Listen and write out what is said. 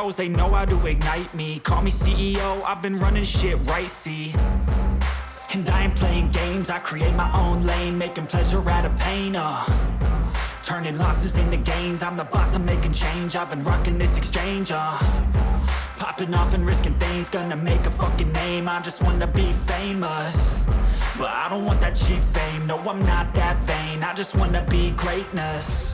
pros, they know how to ignite me. Call me CEO, I've been running shit right, see. And I ain't playing games, I create my own lane, making pleasure out of pain, turning losses into gains, I'm the boss, I'm making change, I've been rocking this exchange, popping off and risking things, gonna make a fucking name, I just wanna be famous. But I don't want that cheap fame, no I'm not that vain, I just wanna be greatness.